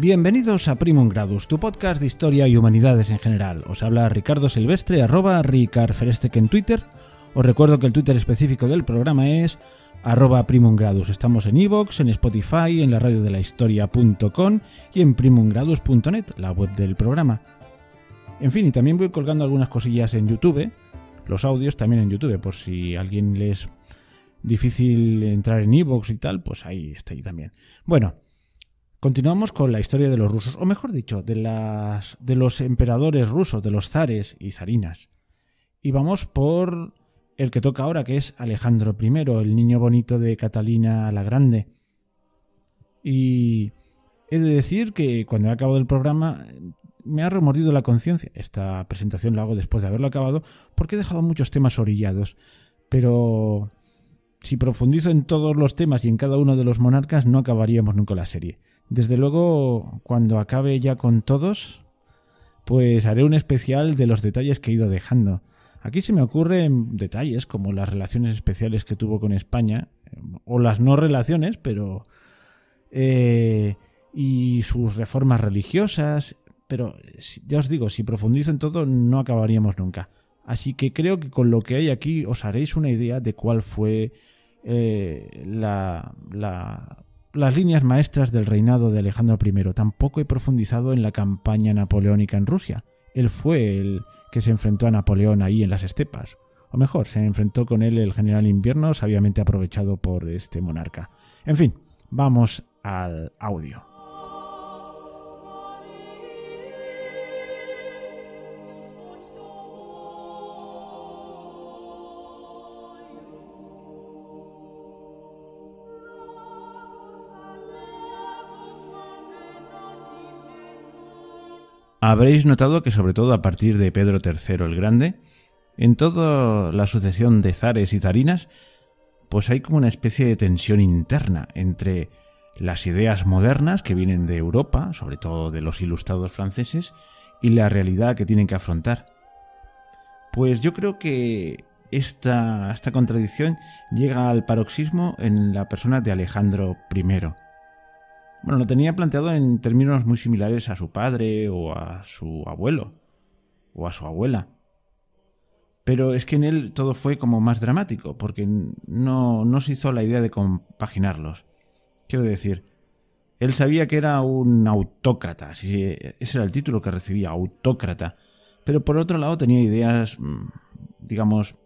Bienvenidos a Primum Gradus, tu podcast de historia y humanidades en general. Os habla Ricardo Silvestre, @ricarferestec en Twitter. Os recuerdo que el Twitter específico del programa es @Primum Gradus. Estamos en iVoox, en Spotify, en la radio de la historia.com y en primumgradus.net, la web del programa. En fin, y también voy colgando algunas cosillas en YouTube, los audios también en YouTube, por si a alguien le es difícil entrar en iVoox y tal, pues ahí está ahí también. Bueno, continuamos con la historia de los rusos, o mejor dicho, de los emperadores rusos, de los zares y zarinas. Y vamos por el que toca ahora, que es Alejandro I, el niño bonito de Catalina la Grande. Y he de decir que cuando he acabado el programa me ha remordido la conciencia. Esta presentación la hago después de haberlo acabado porque he dejado muchos temas orillados. Pero si profundizo en todos los temas y en cada uno de los monarcas no acabaríamos nunca la serie. Desde luego, cuando acabe ya con todos, pues haré un especial de los detalles que he ido dejando. Aquí se me ocurren detalles como las relaciones especiales que tuvo con España, o las no relaciones, pero y sus reformas religiosas, pero ya os digo, si profundizo en todo no acabaríamos nunca. Así que creo que con lo que hay aquí os haréis una idea de cuál fue las líneas maestras del reinado de Alejandro I. Tampoco he profundizado en la campaña napoleónica en Rusia. Él fue el que se enfrentó a Napoleón ahí en las estepas. O mejor, se enfrentó con él el general Invierno, sabiamente aprovechado por este monarca. En fin, vamos al audio. Habréis notado que sobre todo a partir de Pedro III el Grande, en toda la sucesión de zares y zarinas, pues hay como una especie de tensión interna entre las ideas modernas que vienen de Europa, sobre todo de los ilustrados franceses, y la realidad que tienen que afrontar. Pues yo creo que esta contradicción llega al paroxismo en la persona de Alejandro I. Bueno, lo tenía planteado en términos muy similares a su padre o a su abuelo o a su abuela. Pero es que en él todo fue como más dramático, porque no se hizo la idea de compaginarlos. Quiero decir, él sabía que era un autócrata, ese era el título que recibía, autócrata. Pero por otro lado tenía ideas, digamos,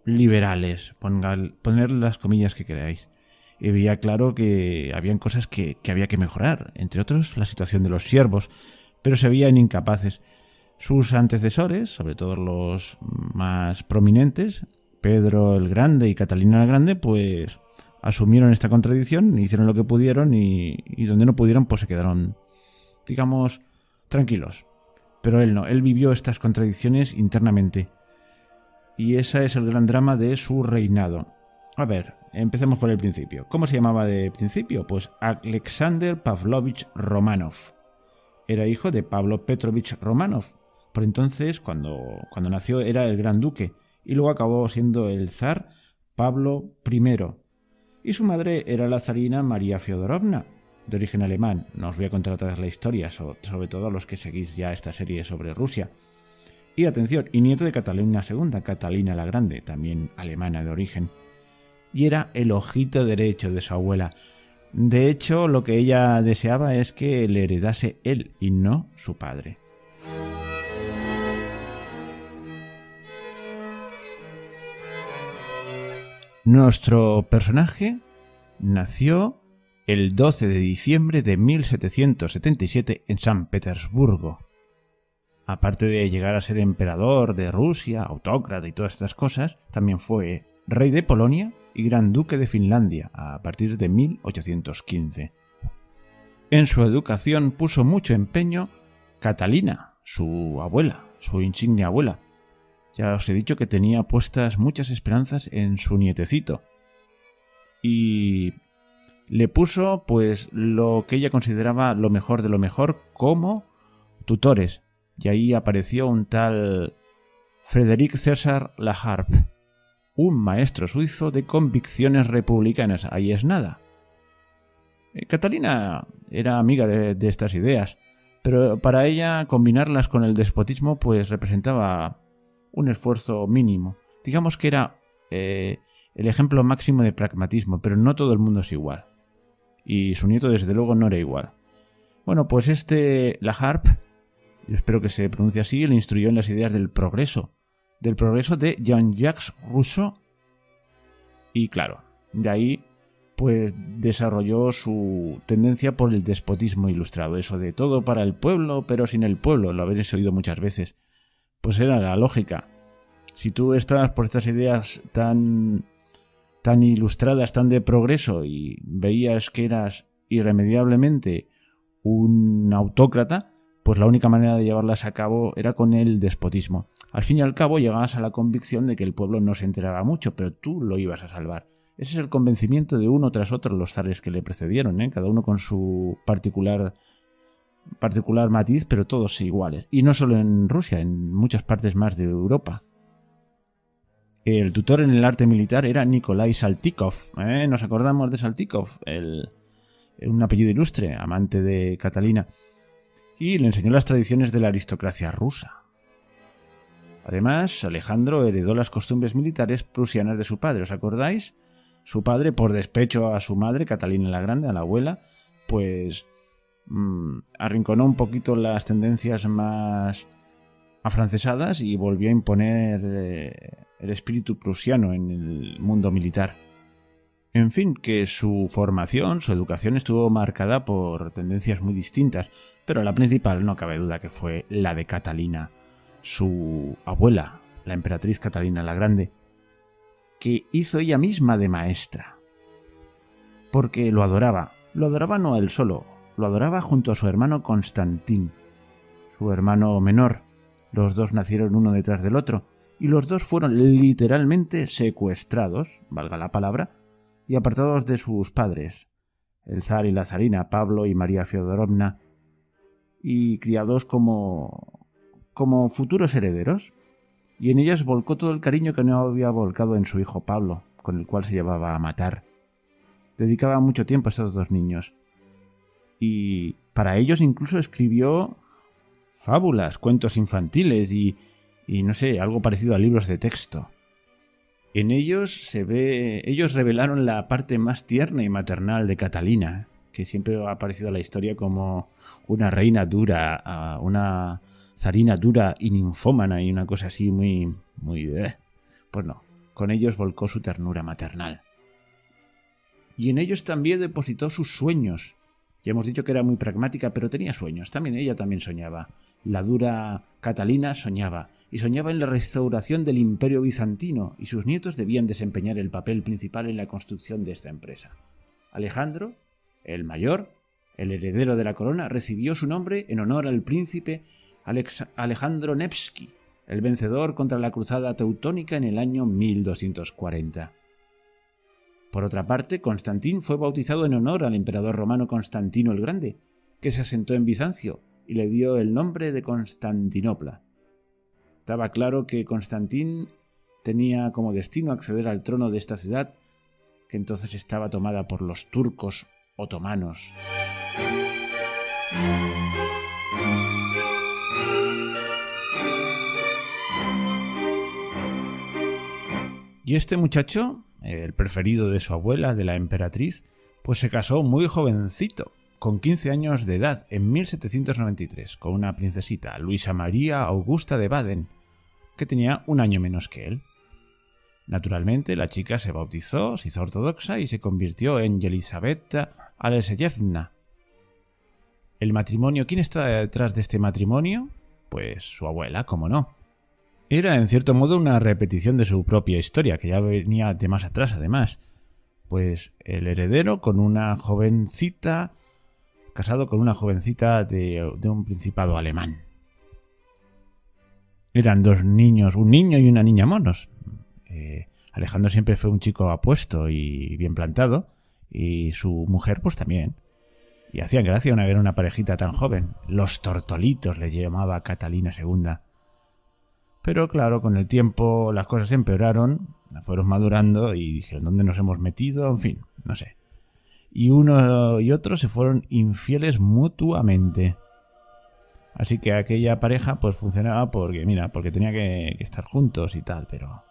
liberales, poner las comillas que queráis. Y veía claro que habían cosas que había que mejorar, entre otros la situación de los siervos, pero se veían incapaces. Sus antecesores, sobre todo los más prominentes, Pedro el Grande y Catalina la Grande, pues asumieron esta contradicción, hicieron lo que pudieron y donde no pudieron pues se quedaron, digamos, tranquilos. Pero él no, él vivió estas contradicciones internamente. Y ese es el gran drama de su reinado. A ver, empecemos por el principio. ¿Cómo se llamaba de principio? Pues Alexander Pavlovich Romanov. Era hijo de Pablo Petrovich Romanov. Por entonces, cuando nació, era el gran duque. Y luego acabó siendo el zar Pablo I. Y su madre era la zarina María Feodorovna, de origen alemán. No os voy a contar otra vez la historia, sobre todo a los que seguís ya esta serie sobre Rusia. Y atención, y nieto de Catalina II, Catalina la Grande, también alemana de origen. Y era el ojito derecho de su abuela. De hecho, lo que ella deseaba es que le heredase él y no su padre. Nuestro personaje nació el 12 de diciembre de 1777 en San Petersburgo. Aparte de llegar a ser emperador de Rusia, autócrata y todas estas cosas, también fue rey de Polonia y gran duque de Finlandia a partir de 1815. En su educación puso mucho empeño Catalina, su abuela, su insigne abuela. Ya os he dicho que tenía puestas muchas esperanzas en su nietecito. Y le puso pues lo que ella consideraba lo mejor de lo mejor como tutores. Y ahí apareció un tal Frédéric César Laharpe, un maestro suizo de convicciones republicanas. Ahí es nada. Catalina era amiga de estas ideas, pero para ella combinarlas con el despotismo pues representaba un esfuerzo mínimo. Digamos que era el ejemplo máximo de pragmatismo, pero no todo el mundo es igual. Y su nieto desde luego no era igual. Bueno, pues La Harpe, yo espero que se pronuncie así, le instruyó en las ideas del progreso de Jean-Jacques Rousseau. Y claro, de ahí pues desarrolló su tendencia por el despotismo ilustrado, eso de todo para el pueblo, pero sin el pueblo, lo habréis oído muchas veces. Pues era la lógica. Si tú estabas por estas ideas tan ilustradas, tan de progreso, y veías que eras irremediablemente un autócrata, pues la única manera de llevarlas a cabo era con el despotismo. Al fin y al cabo llegabas a la convicción de que el pueblo no se enteraba mucho, pero tú lo ibas a salvar. Ese es el convencimiento de uno tras otro los zares que le precedieron, cada uno con su particular matiz, pero todos iguales. Y no solo en Rusia, en muchas partes más de Europa. El tutor en el arte militar era Nikolai Saltykov. Nos acordamos de Saltykov, un apellido ilustre, amante de Catalina. Y le enseñó las tradiciones de la aristocracia rusa. Además, Alejandro heredó las costumbres militares prusianas de su padre, ¿os acordáis? Su padre, por despecho a su madre, Catalina la Grande, a la abuela, pues arrinconó un poquito las tendencias más afrancesadas y volvió a imponer el espíritu prusiano en el mundo militar. En fin, que su formación, su educación estuvo marcada por tendencias muy distintas, pero la principal no cabe duda que fue la de Catalina, su abuela, la emperatriz Catalina la Grande, que hizo ella misma de maestra. Porque lo adoraba no a él solo, lo adoraba junto a su hermano Constantín, su hermano menor. Los dos nacieron uno detrás del otro, y los dos fueron literalmente secuestrados, valga la palabra, y apartados de sus padres, el zar y la zarina, Pablo y María Feodorovna, y criados como futuros herederos, y en ellas volcó todo el cariño que no había volcado en su hijo Pablo, con el cual se llevaba a matar. Dedicaba mucho tiempo a estos dos niños, y para ellos incluso escribió fábulas, cuentos infantiles y no sé, algo parecido a libros de texto. En ellos ellos revelaron la parte más tierna y maternal de Catalina, que siempre ha aparecido en la historia como una reina dura, una zarina dura y ninfómana y una cosa así muy... Pues no, con ellos volcó su ternura maternal. Y en ellos también depositó sus sueños. Ya hemos dicho que era muy pragmática, pero tenía sueños. Ella también soñaba. La dura Catalina soñaba. Y soñaba en la restauración del Imperio Bizantino, y sus nietos debían desempeñar el papel principal en la construcción de esta empresa. Alejandro, el mayor, el heredero de la corona, recibió su nombre en honor al príncipe Alejandro Nevsky, el vencedor contra la cruzada teutónica en el año 1240. Por otra parte, Constantín fue bautizado en honor al emperador romano Constantino el Grande, que se asentó en Bizancio y le dio el nombre de Constantinopla. Estaba claro que Constantín tenía como destino acceder al trono de esta ciudad, que entonces estaba tomada por los turcos otomanos. Y este muchacho, el preferido de su abuela, de la emperatriz, pues se casó muy jovencito, con 15 años de edad, en 1793, con una princesita, Luisa María Augusta de Baden, que tenía un año menos que él. Naturalmente, la chica se bautizó, se hizo ortodoxa y se convirtió en Yelizaveta Alexeyevna. El matrimonio, ¿quién está detrás de este matrimonio? Pues su abuela, cómo no. Era, en cierto modo, una repetición de su propia historia, que ya venía de más atrás, además. Pues el heredero con una jovencita, casado con una jovencita de un principado alemán. Eran dos niños, un niño y una niña monos. Alejandro siempre fue un chico apuesto y bien plantado, y su mujer pues también. Y hacían gracia ver una parejita tan joven. Los tortolitos le llamaba Catalina II. Pero claro, con el tiempo las cosas empeoraron, fueron madurando y dijeron, ¿dónde nos hemos metido? En fin, no sé. y uno y otro se fueron infieles mutuamente. Así que aquella pareja pues funcionaba porque tenía que estar juntos y tal, pero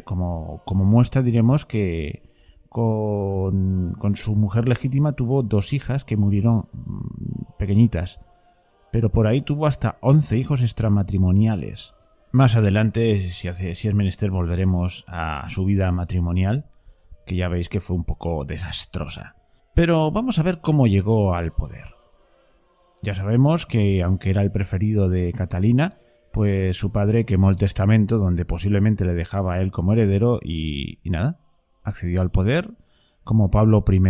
como muestra diremos que con su mujer legítima tuvo 2 hijas que murieron pequeñitas, pero por ahí tuvo hasta 11 hijos extramatrimoniales. Más adelante, si es menester, volveremos a su vida matrimonial, que ya veis que fue un poco desastrosa. Pero vamos a ver cómo llegó al poder. Ya sabemos que, aunque era el preferido de Catalina, pues su padre quemó el testamento donde posiblemente le dejaba a él como heredero y nada, accedió al poder como Pablo I.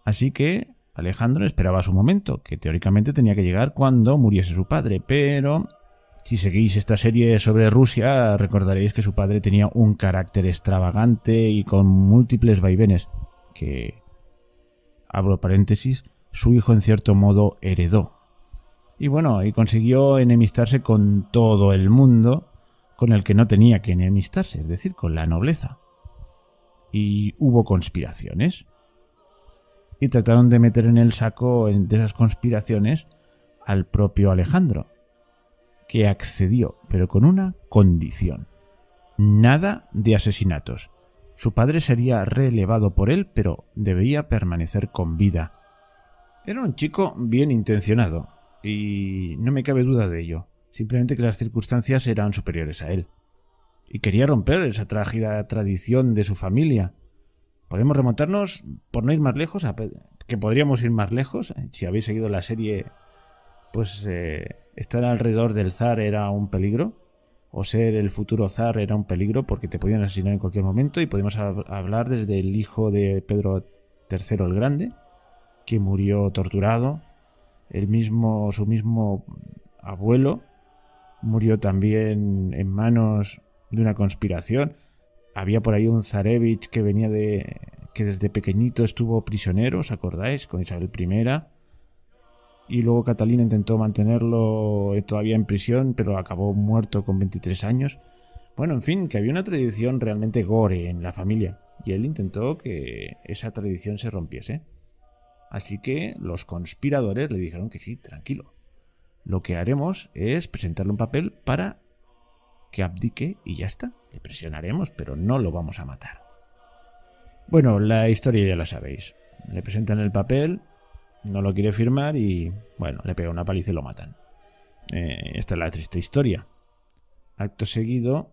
Así que Alejandro esperaba su momento, que teóricamente tenía que llegar cuando muriese su padre, pero si seguís esta serie sobre Rusia, recordaréis que su padre tenía un carácter extravagante y con múltiples vaivenes, que, abro paréntesis, su hijo en cierto modo heredó. Y bueno, y consiguió enemistarse con todo el mundo con el que no tenía que enemistarse, es decir, con la nobleza. Y hubo conspiraciones. Y trataron de meter en el saco de esas conspiraciones al propio Alejandro, que accedió, pero con una condición: nada de asesinatos. Su padre sería relevado por él, pero debía permanecer con vida. Era un chico bien intencionado, y no me cabe duda de ello, simplemente que las circunstancias eran superiores a él. Y quería romper esa trágica tradición de su familia. Podemos remontarnos, por no ir más lejos, que podríamos ir más lejos. Si habéis seguido la serie, pues estar alrededor del zar era un peligro, o ser el futuro zar era un peligro porque te podían asesinar en cualquier momento. Y podemos hablar desde el hijo de Pedro III el Grande, que murió torturado. Su mismo abuelo murió también en manos de una conspiración. Había por ahí un zarevich que que desde pequeñito estuvo prisionero, ¿os acordáis? Con Isabel I. Y luego Catalina intentó mantenerlo todavía en prisión, pero acabó muerto con 23 años. Bueno, en fin, que había una tradición realmente gore en la familia, y él intentó que esa tradición se rompiese. Así que los conspiradores le dijeron que sí, tranquilo. Lo que haremos es presentarle un papel para que abdique y ya está. Le presionaremos, pero no lo vamos a matar. Bueno, la historia ya la sabéis. Le presentan el papel, no lo quiere firmar y, bueno, le pega una paliza y lo matan. Esta es la triste historia. Acto seguido,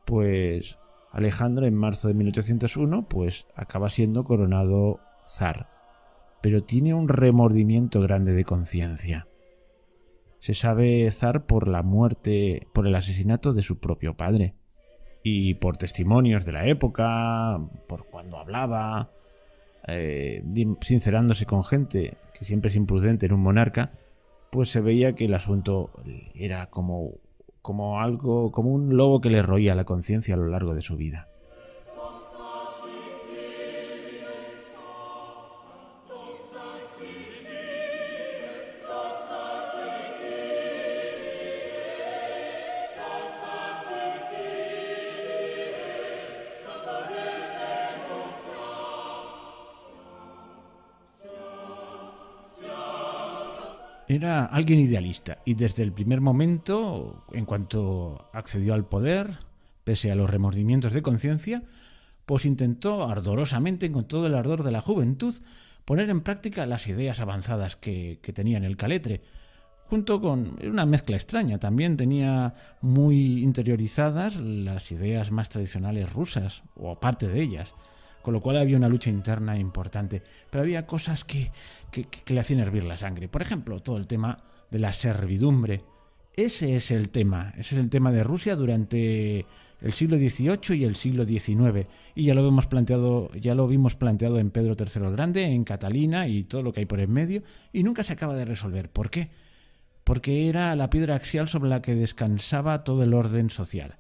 pues Alejandro en marzo de 1801 pues acaba siendo coronado zar. Pero tiene un remordimiento grande de conciencia. Se sabe zar por la muerte, por el asesinato de su propio padre. Y por testimonios de la época, por cuando hablaba, sincerándose con gente, que siempre es imprudente en un monarca, pues se veía que el asunto era como un lobo que le roía la conciencia a lo largo de su vida. Era alguien idealista y desde el primer momento, en cuanto accedió al poder, pese a los remordimientos de conciencia, pues intentó ardorosamente, con todo el ardor de la juventud, poner en práctica las ideas avanzadas que tenía en el caletre, junto con una mezcla extraña. También tenía muy interiorizadas las ideas más tradicionales rusas, o parte de ellas, con lo cual había una lucha interna importante. Pero había cosas que le hacían hervir la sangre. Por ejemplo, todo el tema de la servidumbre. Ese es el tema de Rusia durante el siglo XVIII y el siglo XIX. Y ya lo vimos planteado en Pedro III el Grande, en Catalina y todo lo que hay por en medio, y nunca se acaba de resolver. ¿Por qué? Porque era la piedra axial sobre la que descansaba todo el orden social.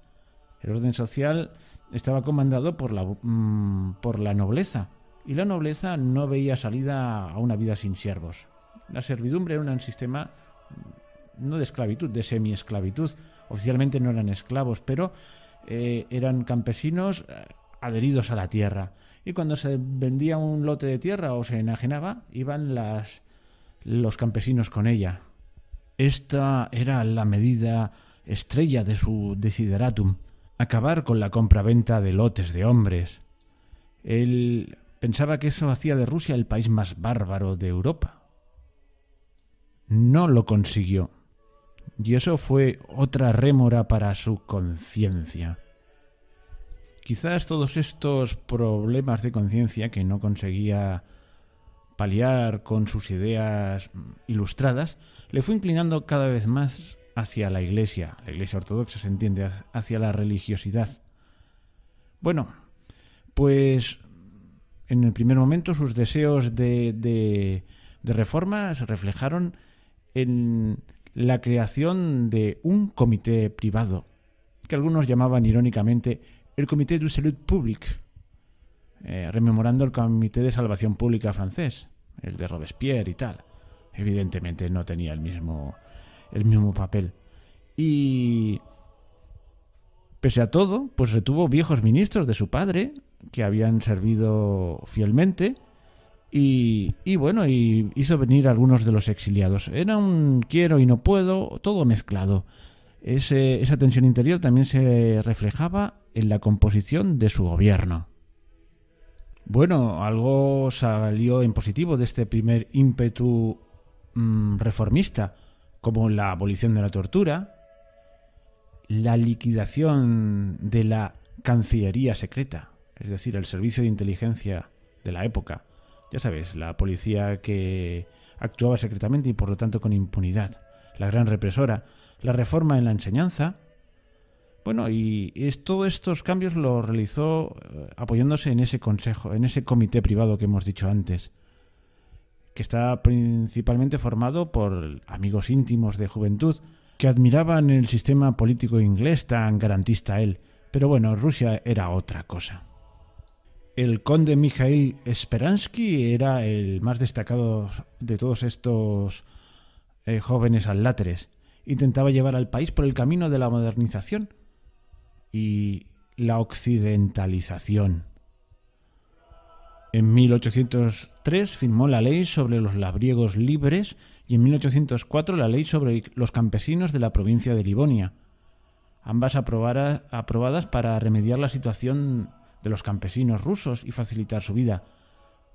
El orden social estaba comandado por la nobleza, y la nobleza no veía salida a una vida sin siervos. La servidumbre era un sistema no de esclavitud, de semi-esclavitud. Oficialmente no eran esclavos, pero eran campesinos adheridos a la tierra. Y cuando se vendía un lote de tierra o se enajenaba, iban los campesinos con ella. Esta era la medida estrella de su desideratum: acabar con la compraventa de lotes de hombres. Él pensaba que eso hacía de Rusia el país más bárbaro de Europa. No lo consiguió. Y eso fue otra rémora para su conciencia. Quizás todos estos problemas de conciencia que no conseguía paliar con sus ideas ilustradas, le fue inclinando cada vez más hacia la Iglesia ortodoxa, se entiende, hacia la religiosidad. Bueno, pues en el primer momento sus deseos de reforma se reflejaron en la creación de un comité privado, que algunos llamaban irónicamente el Comité de Salut Publique, rememorando el Comité de Salvación Pública francés, el de Robespierre y tal. Evidentemente no tenía el mismo papel. Y pese a todo, pues retuvo viejos ministros de su padre que habían servido fielmente y hizo venir a algunos de los exiliados. Era un quiero y no puedo, todo mezclado. Esa tensión interior también se reflejaba en la composición de su gobierno. Bueno, algo salió en positivo de este primer ímpetu reformista, como la abolición de la tortura, la liquidación de la Cancillería secreta, es decir, el servicio de inteligencia de la época. Ya sabes, la policía que actuaba secretamente y por lo tanto con impunidad, la gran represora, la reforma en la enseñanza. Bueno, y todos estos cambios los realizó apoyándose en ese consejo, en ese comité privado que hemos dicho antes, que está principalmente formado por amigos íntimos de juventud que admiraban el sistema político inglés tan garantista a él. Pero bueno, Rusia era otra cosa. El conde Mikhail Speransky era el más destacado de todos estos jóvenes alláteres. Intentaba llevar al país por el camino de la modernización y la occidentalización. En 1803 firmó la ley sobre los labriegos libres y en 1804 la ley sobre los campesinos de la provincia de Livonia, ambas aprobadas para remediar la situación de los campesinos rusos y facilitar su vida.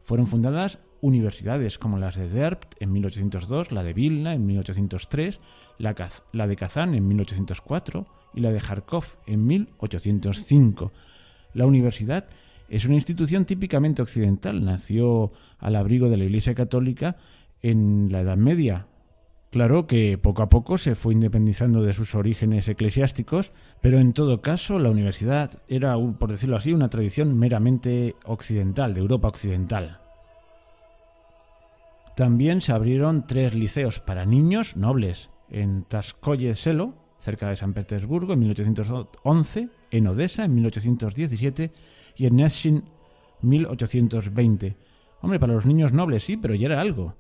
Fueron fundadas universidades como las de Delft en 1802, la de Vilna en 1803, la de Kazán en 1804 y la de Kharkov en 1805. La universidad es una institución típicamente occidental. Nació al abrigo de la Iglesia Católica en la Edad Media. Claro que poco a poco se fue independizando de sus orígenes eclesiásticos, pero en todo caso la universidad era, por decirlo así, una tradición meramente occidental, de Europa occidental. También se abrieron 3 liceos para niños nobles, en Tsaskoye Selo, cerca de San Petersburgo, en 1811, en Odessa, en 1817, y en Neshchin, 1820. Hombre, para los niños nobles sí, pero ya era algo.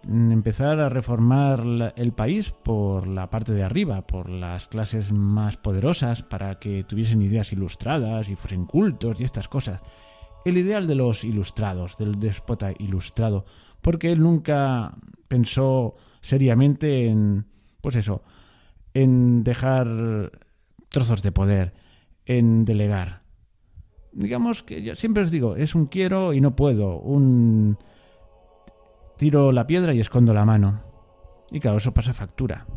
Empezar a reformar el país por la parte de arriba, por las clases más poderosas, para que tuviesen ideas ilustradas y fuesen cultos y estas cosas. El ideal de los ilustrados, del déspota ilustrado, porque él nunca pensó seriamente en dejar trozos de poder, en delegar. Digamos que yo siempre os digo, es un quiero y no puedo, un tiro la piedra y escondo la mano. Y claro, eso pasa factura.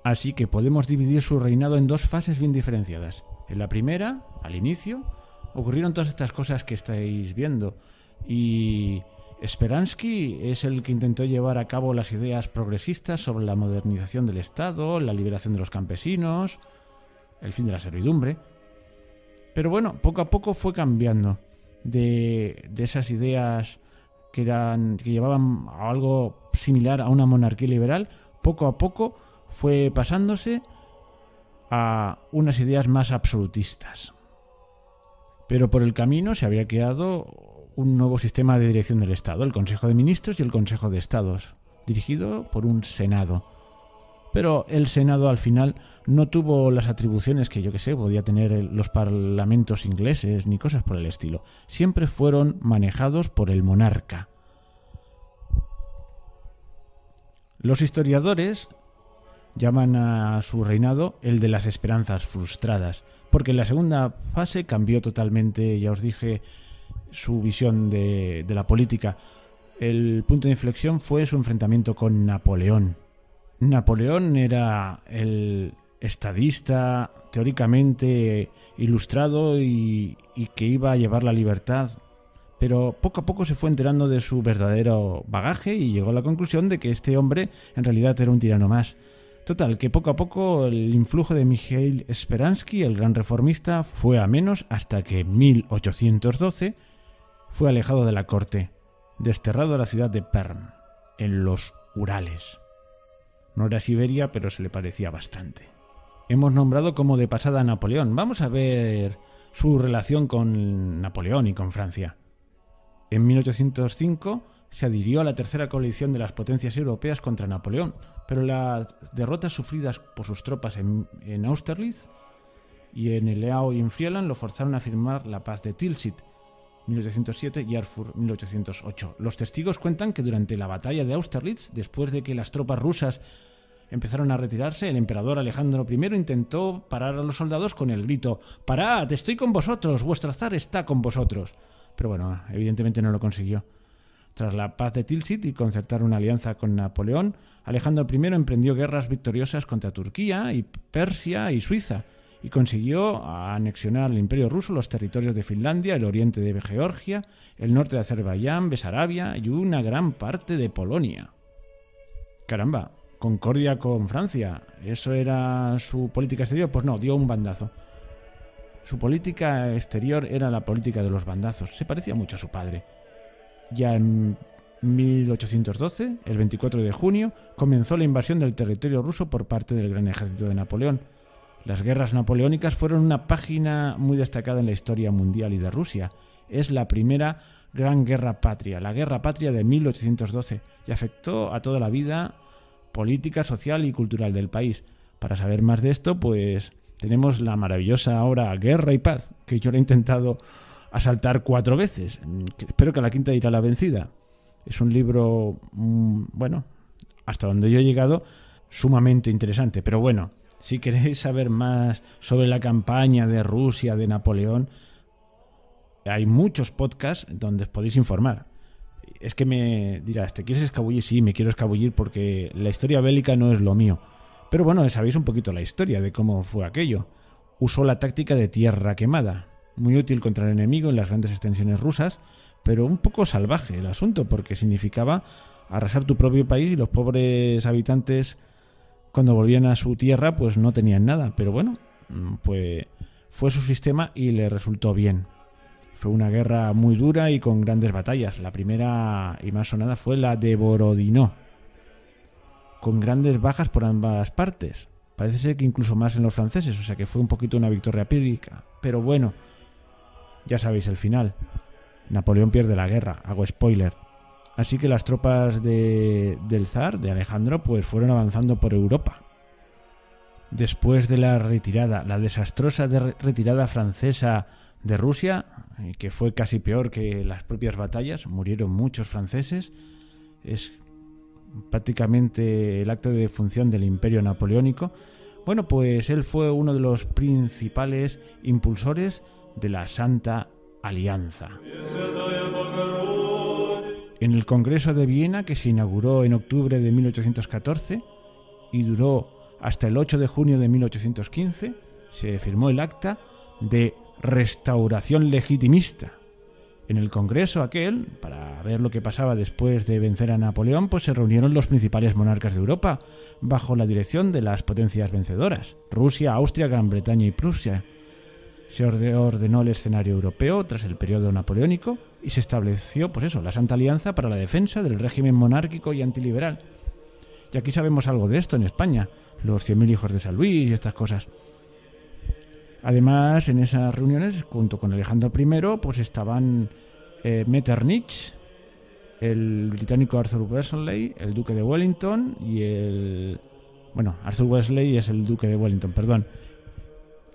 Así que podemos dividir su reinado en 2 fases bien diferenciadas. En la primera, al inicio, ocurrieron todas estas cosas que estáis viendo. Y Speransky es el que intentó llevar a cabo las ideas progresistas sobre la modernización del Estado, la liberación de los campesinos, el fin de la servidumbre. Pero bueno, poco a poco fue cambiando de esas ideas que llevaban a algo similar a una monarquía liberal. Poco a poco fue pasándose a unas ideas más absolutistas. Pero por el camino se había creado un nuevo sistema de dirección del Estado, el Consejo de Ministros y el Consejo de Estados, dirigido por un Senado. pero el Senado al final no tuvo las atribuciones que, yo que sé, podía tener los parlamentos ingleses ni cosas por el estilo. Siempre fueron manejados por el monarca. Los historiadores llaman a su reinado el de las esperanzas frustradas, porque en la segunda fase cambió totalmente, ya os dije, su visión de la política. El punto de inflexión fue su enfrentamiento con Napoleón. Napoleón era el estadista teóricamente ilustrado y que iba a llevar la libertad, pero poco a poco se fue enterando de su verdadero bagaje y llegó a la conclusión de que este hombre en realidad era un tirano más. Total, que poco a poco el influjo de Mikhail Speransky, el gran reformista, fue a menos hasta que en 1812 fue alejado de la corte, desterrado a la ciudad de Perm, en los Urales. No era Siberia, pero se le parecía bastante. Hemos nombrado como de pasada a Napoleón. Vamos a ver su relación con Napoleón y con Francia. En 1805 se adhirió a la tercera coalición de las potencias europeas contra Napoleón, pero las derrotas sufridas por sus tropas en Austerlitz y en Eylau y en Frieland lo forzaron a firmar la paz de Tilsit, 1807, y Erfurt, 1808. Los testigos cuentan que durante la batalla de Austerlitz, después de que las tropas rusas empezaron a retirarse, el emperador Alejandro I intentó parar a los soldados con el grito: «¡Parad! ¡Estoy con vosotros! ¡Vuestro zar está con vosotros!». Pero bueno, evidentemente no lo consiguió. Tras la paz de Tilsit y concertar una alianza con Napoleón, Alejandro I emprendió guerras victoriosas contra Turquía y Persia y Suiza, y consiguió anexionar al Imperio ruso los territorios de Finlandia, el oriente de Georgia, el norte de Azerbaiyán, Besarabia y una gran parte de Polonia. Caramba, concordia con Francia, ¿eso era su política exterior? Pues no, dio un bandazo. Su política exterior era la política de los bandazos, se parecía mucho a su padre. Ya en 1812, el 24 de junio, comenzó la invasión del territorio ruso por parte del gran ejército de Napoleón. Las guerras napoleónicas fueron una página muy destacada en la historia mundial y de Rusia. Es la primera gran guerra patria, la guerra patria de 1812, y afectó a toda la vida política, social y cultural del país. Para saber más de esto, pues tenemos la maravillosa obra Guerra y Paz, que yo la he intentado asaltar 4 veces. Espero que a la quinta irá la vencida. Es un libro, bueno, hasta donde yo he llegado, sumamente interesante. Pero bueno, si queréis saber más sobre la campaña de Rusia, de Napoleón, hay muchos podcasts donde os podéis informar. Es que me dirás, ¿te quieres escabullir? Sí, me quiero escabullir porque la historia bélica no es lo mío. Pero bueno, sabéis un poquito la historia de cómo fue aquello. Usó la táctica de tierra quemada, muy útil contra el enemigo en las grandes extensiones rusas, pero un poco salvaje el asunto, porque significaba arrasar tu propio país y los pobres habitantes, cuando volvían a su tierra, pues no tenían nada. Pero bueno, pues fue su sistema y le resultó bien. Fue una guerra muy dura y con grandes batallas. La primera y más sonada fue la de Borodino, con grandes bajas por ambas partes. Parece ser que incluso más en los franceses, o sea que fue un poquito una victoria pírrica. Pero bueno, ya sabéis el final. Napoleón pierde la guerra, hago spoiler. Así que las tropas del zar, de Alejandro, pues fueron avanzando por Europa. Después de la retirada, la desastrosa retirada francesa de Rusia, que fue casi peor que las propias batallas, murieron muchos franceses, es prácticamente el acto de defunción del Imperio Napoleónico. Bueno, pues él fue uno de los principales impulsores de la Santa Alianza. En el Congreso de Viena, que se inauguró en octubre de 1814 y duró hasta el 8 de junio de 1815, se firmó el acta de restauración legitimista. En el Congreso aquel, para ver lo que pasaba después de vencer a Napoleón, pues se reunieron los principales monarcas de Europa, bajo la dirección de las potencias vencedoras, Rusia, Austria, Gran Bretaña y Prusia. Se ordenó el escenario europeo tras el periodo napoleónico y se estableció, pues eso, la Santa Alianza para la defensa del régimen monárquico y antiliberal. Y aquí sabemos algo de esto en España, los 100.000 hijos de San Luis y estas cosas. Además, en esas reuniones, junto con Alejandro I, pues estaban Metternich, el británico Arthur Wellesley, el duque de Wellington y el Bueno, Arthur Wellesley es el duque de Wellington, perdón.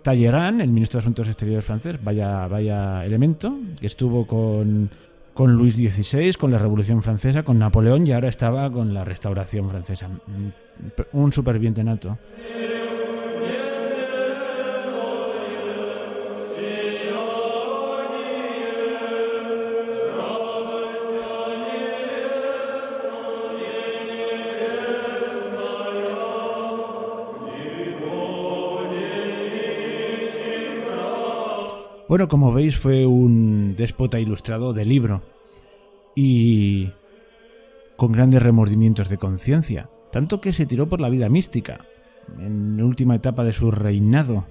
Talleyrand, el ministro de Asuntos Exteriores francés, vaya elemento, que estuvo con Luis XVI, con la Revolución Francesa, con Napoleón, y ahora estaba con la Restauración Francesa. Un superviviente nato. Bueno, como veis, fue un déspota ilustrado de libro y con grandes remordimientos de conciencia, tanto que se tiró por la vida mística en la última etapa de su reinado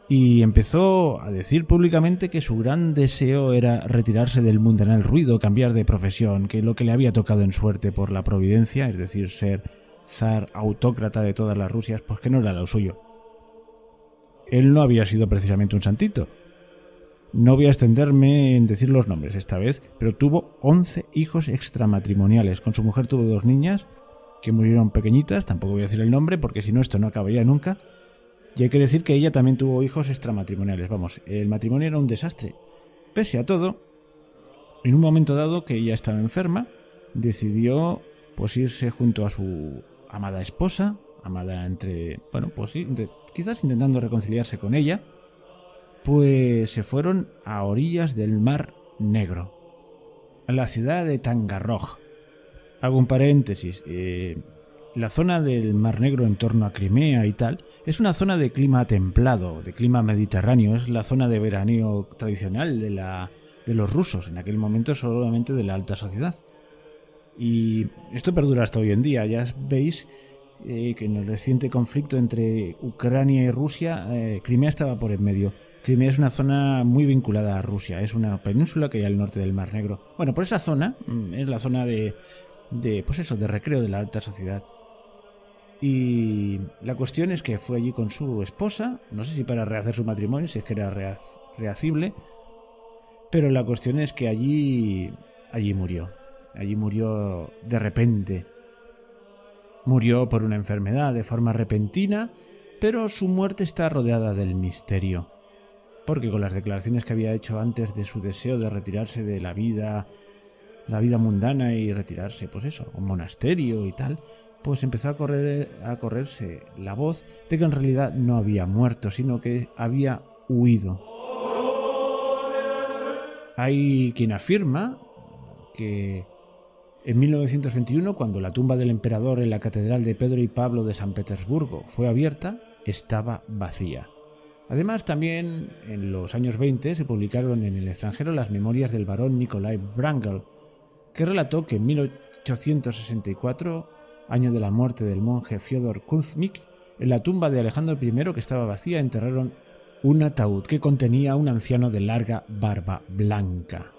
y empezó a decir públicamente que su gran deseo era retirarse del mundanal ruido, cambiar de profesión, que lo que le había tocado en suerte por la providencia, es decir, ser zar autócrata de todas las Rusias, pues que no era lo suyo. Él no había sido precisamente un santito. No voy a extenderme en decir los nombres esta vez, pero tuvo 11 hijos extramatrimoniales. Con su mujer tuvo 2 niñas que murieron pequeñitas, tampoco voy a decir el nombre porque si no esto no acabaría nunca. Y hay que decir que ella también tuvo hijos extramatrimoniales. Vamos, el matrimonio era un desastre. Pese a todo, en un momento dado que ella estaba enferma, decidió pues irse junto a su amada esposa, amada entre... bueno, pues sí, quizás intentando reconciliarse con ella, pues se fueron a orillas del Mar Negro, a la ciudad de Tangarroj. Hago un paréntesis. La zona del Mar Negro en torno a Crimea y tal es una zona de clima templado, de clima mediterráneo. Es la zona de veraneo tradicional de los rusos, en aquel momento solamente de la alta sociedad. Y esto perdura hasta hoy en día. Ya veis que en el reciente conflicto entre Ucrania y Rusia, Crimea estaba por en medio. Crimea es una zona muy vinculada a Rusia, es una península que hay al norte del Mar Negro. Bueno, por esa zona es la zona de recreo de la alta sociedad. Y la cuestión es que fue allí con su esposa, no sé si para rehacer su matrimonio, si es que era rehacible, pero la cuestión es que allí murió. Allí murió de repente. Murió por una enfermedad de forma repentina, pero su muerte está rodeada del misterio. Porque con las declaraciones que había hecho antes de su deseo de retirarse de la vida mundana y retirarse, pues eso, a un monasterio y tal, pues empezó a correrse la voz de que en realidad no había muerto, sino que había huido. Hay quien afirma que en 1921, cuando la tumba del emperador en la Catedral de Pedro y Pablo de San Petersburgo fue abierta, estaba vacía. Además, también en los años 20 se publicaron en el extranjero las memorias del barón Nikolai Wrangel, que relató que en 1864, año de la muerte del monje Fyodor Kuzmich, en la tumba de Alejandro I, que estaba vacía, enterraron un ataúd que contenía a un anciano de larga barba blanca.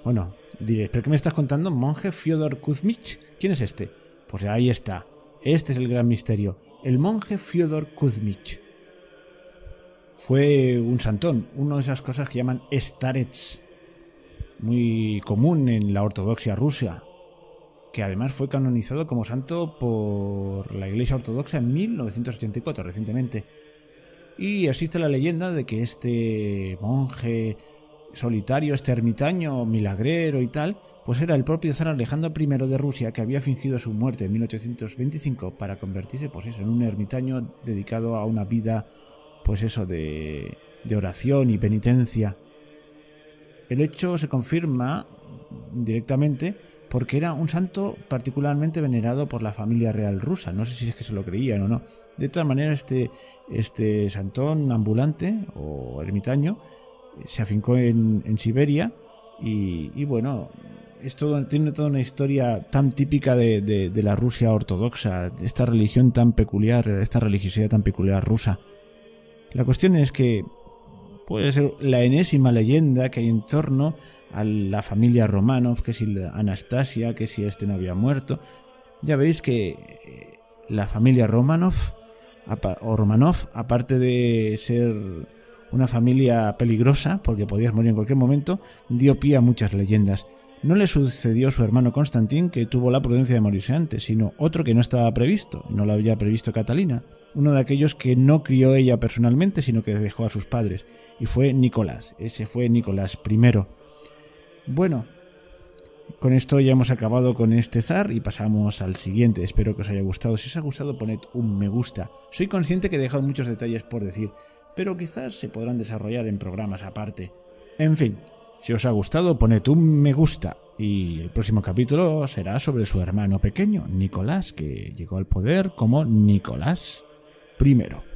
Bueno, diréis, ¿pero qué me estás contando? ¿Monje Fyodor Kuzmich? ¿Quién es este? Pues ahí está. Este es el gran misterio. El monje Fyodor Kuzmich fue un santón, una de esas cosas que llaman starets, muy común en la ortodoxia rusa, que además fue canonizado como santo por la Iglesia Ortodoxa en 1984, recientemente. Y existe la leyenda de que este monje solitario, este ermitaño, milagrero y tal, pues era el propio zar Alejandro I de Rusia, que había fingido su muerte en 1825 para convertirse, pues eso, en un ermitaño dedicado a una vida, pues eso, de oración y penitencia. El hecho se confirma directamente porque era un santo particularmente venerado por la familia real rusa. No sé si es que se lo creían o no. De todas maneras, este santón ambulante o ermitaño se afincó en Siberia y bueno, tiene toda una historia tan típica de la Rusia ortodoxa, esta religión tan peculiar, esta religiosidad tan peculiar rusa. La cuestión es que puede ser la enésima leyenda que hay en torno a la familia Romanov, que si Anastasia, que si este no había muerto. Ya veis que la familia Romanov, aparte de ser una familia peligrosa, porque podías morir en cualquier momento, dio pie a muchas leyendas. No le sucedió su hermano Constantín, que tuvo la prudencia de morirse antes, sino otro que no estaba previsto, no lo había previsto Catalina, uno de aquellos que no crió ella personalmente, sino que dejó a sus padres, y fue Nicolás. Ese fue Nicolás I. Bueno, con esto ya hemos acabado con este zar y pasamos al siguiente. Espero que os haya gustado. Si os ha gustado, poned un me gusta. Soy consciente que he dejado muchos detalles por decir, pero quizás se podrán desarrollar en programas aparte. En fin, si os ha gustado, poned un me gusta. Y el próximo capítulo será sobre su hermano pequeño, Nicolás, que llegó al poder como Nicolás I.